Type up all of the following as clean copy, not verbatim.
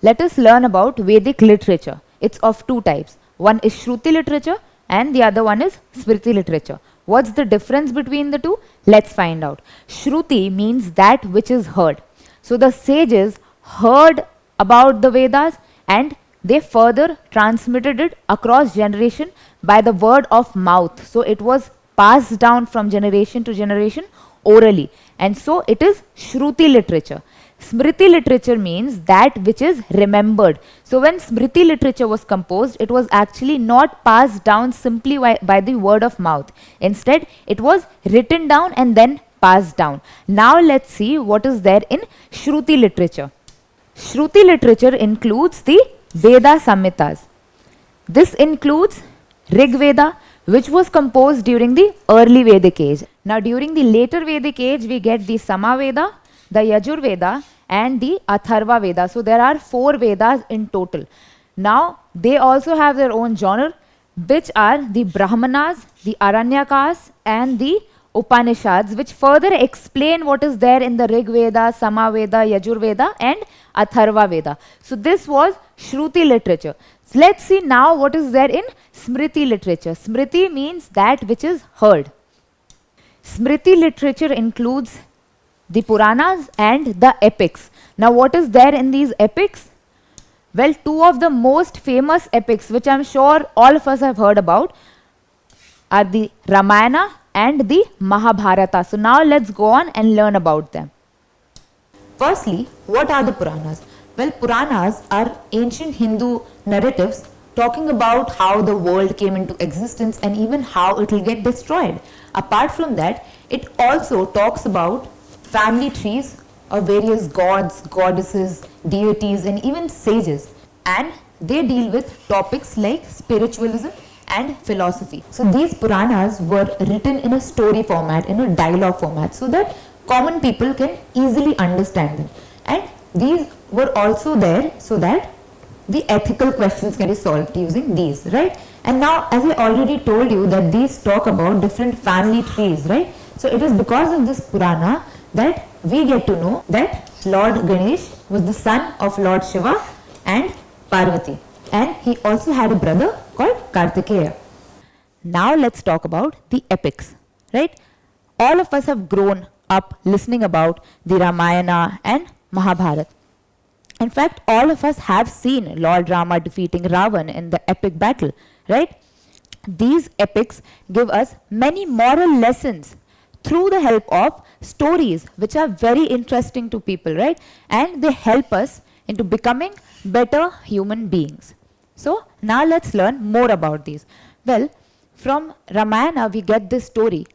let us learn about Vedic literature. It's of two types. One is Shruti literature and the other one is Smriti literature. What's the difference between the two? Let's find out. Shruti means that which is heard. So the sages heard about the Vedas and they further transmitted it across generation by the word of mouth. So it was passed down from generation to generation orally, and so it is Shruti literature. Smriti literature means that which is remembered. So when Smriti literature was composed, it was actually not passed down simply by the word of mouth. Instead, it was written down and then passed down. Now let's see what is there in Shruti literature. Shruti literature includes the Veda Samhitas. This includes Rig Veda, which was composed during the early Vedic age. Now during the later Vedic age, we get the Samaveda, the Yajur Veda and the Atharva Veda. So there are 4 Vedas in total. Now they also have their own genre, which are the Brahmanas, the Aranyakas and the Upanishads, which further explain what is there in the Rig Veda, Samaveda, Yajur Veda and Atharva Veda. So this was Shruti literature. So let's see now what is there in Smriti literature. Smriti means that which is heard. Smriti literature includes the Puranas and the epics. Now what is there in these epics? Well, 2 of the most famous epics, which I am sure all of us have heard about, are the Ramayana and the Mahabharata. So now let's go on and learn about them. Firstly, what are the Puranas? Well, Puranas are ancient Hindu narratives talking about how the world came into existence and even how it will get destroyed. Apart from that, it also talks about family trees of various gods, goddesses, deities and even sages, and they deal with topics like spiritualism and philosophy. So these Puranas were written in a story format, in a dialogue format, so that common people can easily understand them. And these were also there so that the ethical questions can be solved using these, right? And now, as I already told you, that these talk about different family trees, right? So it is because of this Purana that we get to know that Lord Ganesh was the son of Lord Shiva and Parvati, and he also had a brother called Kartikeya. Now let's talk about the epics, right? All of us have grown up listening about the Ramayana and Mahabharata. In fact, all of us have seen Lord Rama defeating Ravan in the epic battle, right? These epics give us many moral lessons through the help of stories which are very interesting to people, right? And they help us into becoming better human beings. So now let's learn more about these. Well, from Ramayana we get this story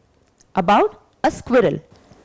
about a squirrel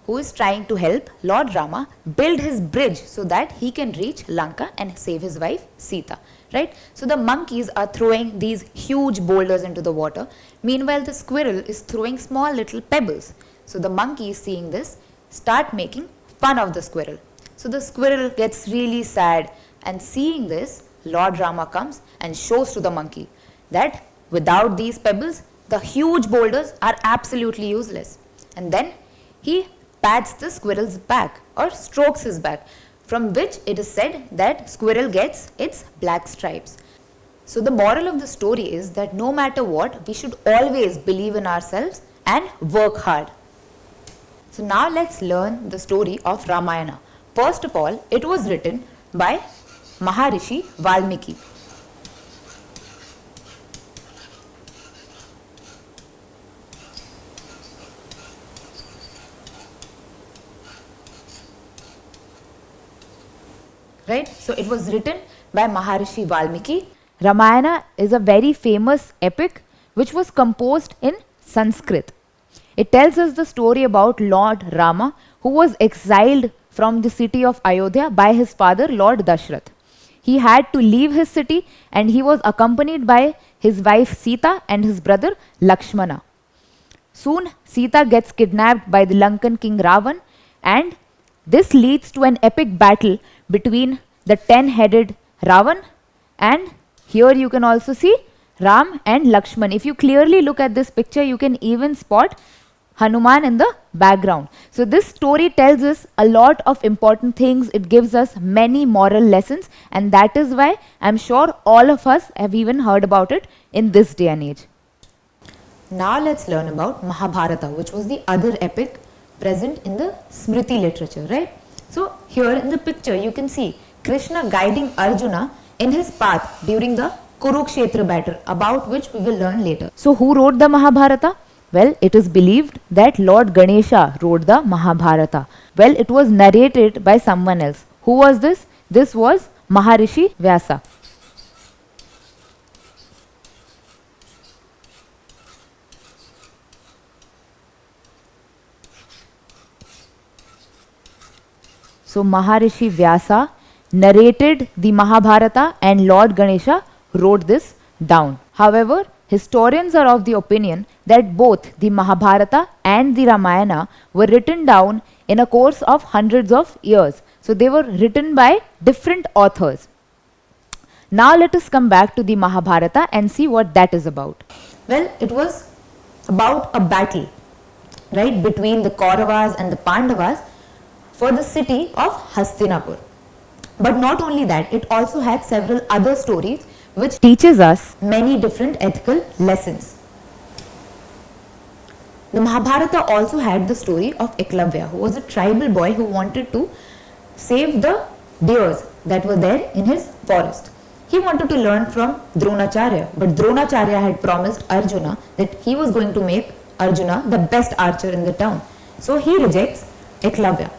who is trying to help Lord Rama build his bridge so that he can reach Lanka and save his wife Sita, right? So the monkeys are throwing these huge boulders into the water. Meanwhile, the squirrel is throwing small little pebbles. So the monkeys, seeing this, start making fun of the squirrel. So the squirrel gets really sad, and seeing this, Lord Rama comes and shows to the monkey that without these pebbles, the huge boulders are absolutely useless. And then he pats the squirrel's back or strokes his back, from which it is said that squirrel gets its black stripes. So the moral of the story is that no matter what, we should always believe in ourselves and work hard. So now let's learn the story of Ramayana. First of all, it was written by Maharishi Valmiki. Right? So it was written by Maharishi Valmiki. Ramayana is a very famous epic which was composed in Sanskrit. It tells us the story about Lord Rama, who was exiled from the city of Ayodhya by his father Lord Dashrath. He had to leave his city and he was accompanied by his wife Sita and his brother Lakshmana. Soon Sita gets kidnapped by the Lankan king Ravan, and this leads to an epic battle between the 10-headed Ravan, and here you can also see Ram and Lakshman. If you clearly look at this picture, you can even spot Hanuman in the background. So this story tells us a lot of important things. It gives us many moral lessons, and that is why I'm sure all of us have even heard about it in this day and age. Now let's learn about Mahabharata, which was the other epic present in the Smriti literature, right? So here in the picture you can see Krishna guiding Arjuna in his path during the Kurukshetra battle, about which we will learn later. So who wrote the Mahabharata? Well, it is believed that Lord Ganesha wrote the Mahabharata. Well, it was narrated by someone else. Who was this? This was Maharishi Vyasa. So Maharishi Vyasa narrated the Mahabharata and Lord Ganesha wrote this down. However, historians are of the opinion that both the Mahabharata and the Ramayana were written down in a course of hundreds of years. So they were written by different authors. Now let us come back to the Mahabharata and see what that is about. Well, it was about a battle, right, between the Kauravas and the Pandavas for the city of Hastinapur. But not only that, it also had several other stories which teaches us many different ethical lessons. The Mahabharata also had the story of Eklavya, who was a tribal boy who wanted to save the deers that were there in his forest. He wanted to learn from Dronacharya, but Dronacharya had promised Arjuna that he was going to make Arjuna the best archer in the town. So he rejects Eklavya.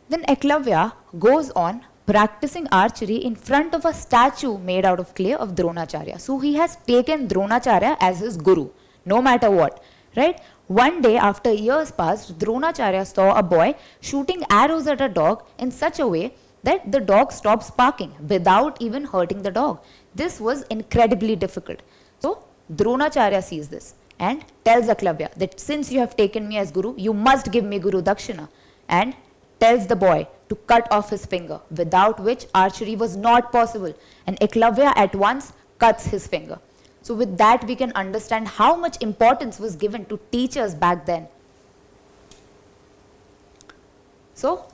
Then Eklavya goes on practicing archery in front of a statue made out of clay of Dronacharya. So he has taken Dronacharya as his guru, no matter what, right? One day after years passed, Dronacharya saw a boy shooting arrows at a dog in such a way that the dog stops barking without even hurting the dog. This was incredibly difficult. So Dronacharya sees this and tells Eklavya that since you have taken me as guru, you must give me Guru Dakshina, and tells the boy to cut off his finger, without which archery was not possible, and Eklavya at once cuts his finger. So with that we can understand how much importance was given to teachers back then. So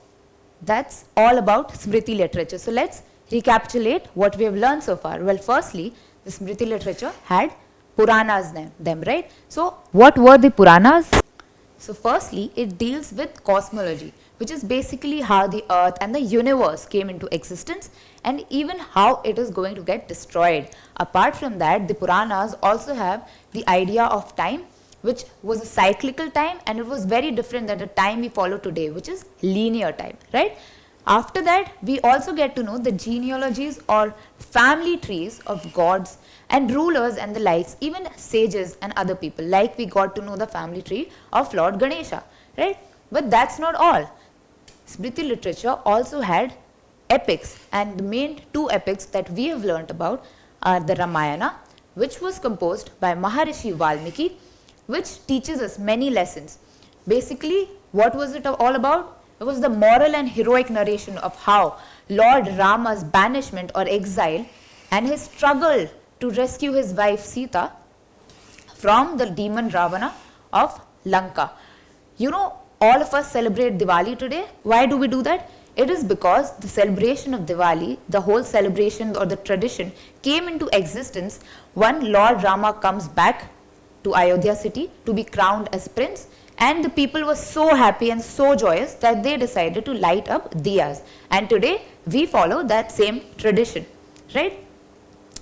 that's all about Smriti literature. So let's recapitulate what we have learned so far. Well, firstly, the Smriti literature had Puranas them, right? So what were the Puranas? So firstly, it deals with cosmology, which is basically how the earth and the universe came into existence and even how it is going to get destroyed. Apart from that, the Puranas also have the idea of time, which was a cyclical time, and it was very different than the time we follow today, which is linear time, right? After that, we also get to know the genealogies or family trees of gods and rulers and the likes, even sages and other people, like we got to know the family tree of Lord Ganesha, right? But that's not all. Smriti literature also had epics, and the main two epics that we have learnt about are the Ramayana, which was composed by Maharishi Valmiki, which teaches us many lessons. Basically, what was it all about? It was the moral and heroic narration of how Lord Rama's banishment or exile and his struggle to rescue his wife Sita from the demon Ravana of Lanka. You know, all of us celebrate Diwali today. Why do we do that? It is because the celebration of Diwali, the whole celebration or the tradition came into existence when Lord Rama comes back to Ayodhya city to be crowned as prince, and the people were so happy and so joyous that they decided to light up diyas, and today we follow that same tradition, right?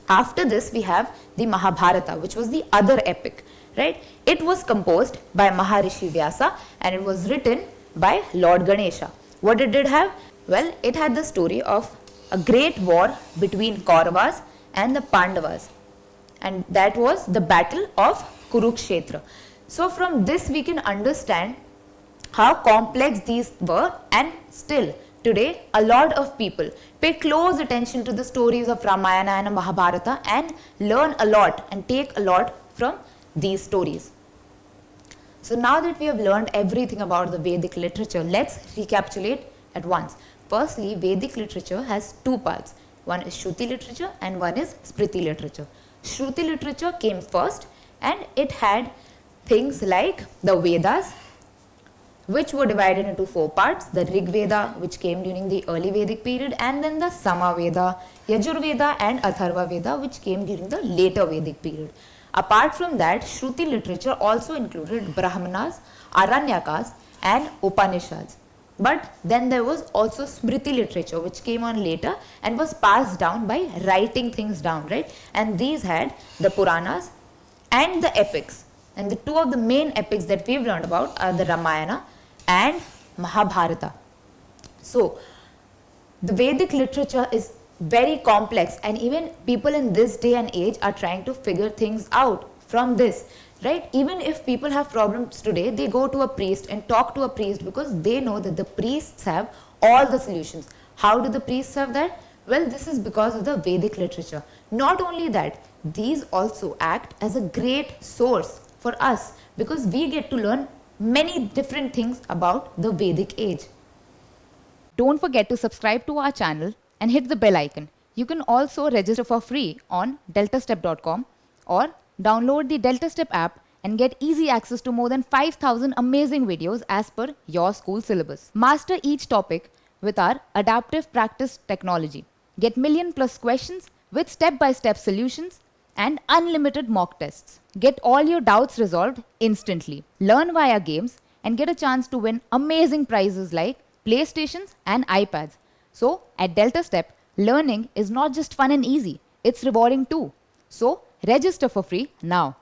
After this we have the Mahabharata, which was the other epic, right? It was composed by Maharishi Vyasa and it was written by Lord Ganesha. What did it have? Well, it had the story of a great war between Kauravas and the Pandavas, and that was the battle of Kurukshetra. So from this we can understand how complex these were, and still today a lot of people pay close attention to the stories of Ramayana and Mahabharata and learn a lot and take a lot from these stories. So now that we have learned everything about the Vedic literature, let's recapitulate at once. Firstly, Vedic literature has two parts. One is Shruti literature and one is Smriti literature. Shruti literature came first, and it had things like the Vedas, which were divided into 4 parts: the Rig Veda, which came during the early Vedic period, and then the Samaveda, Yajurveda, and Atharva Veda, which came during the later Vedic period. Apart from that, Shruti literature also included Brahmanas, Aranyakas, and Upanishads. But then there was also Smriti literature, which came on later and was passed down by writing things down, right? And these had the Puranas and the epics. And the two of the main epics that we've learned about are the Ramayana and Mahabharata. So, the Vedic literature is very complex, and even people in this day and age are trying to figure things out from this, right? Even if people have problems today, they go to a priest and talk to a priest because they know that the priests have all the solutions. How do the priests have that? Well, this is because of the Vedic literature. Not only that, these also act as a great source for us because we get to learn many different things about the Vedic age. Don't forget to subscribe to our channel and hit the bell icon. You can also register for free on DeltaStep.com or download the DeltaStep app and get easy access to more than 5,000 amazing videos as per your school syllabus. Master each topic with our adaptive practice technology. Get million+ questions with step-by-step solutions and unlimited mock tests. Get all your doubts resolved instantly. Learn via games and get a chance to win amazing prizes like PlayStations and iPads. So, at DeltaStep, learning is not just fun and easy, it's rewarding too. So, register for free now.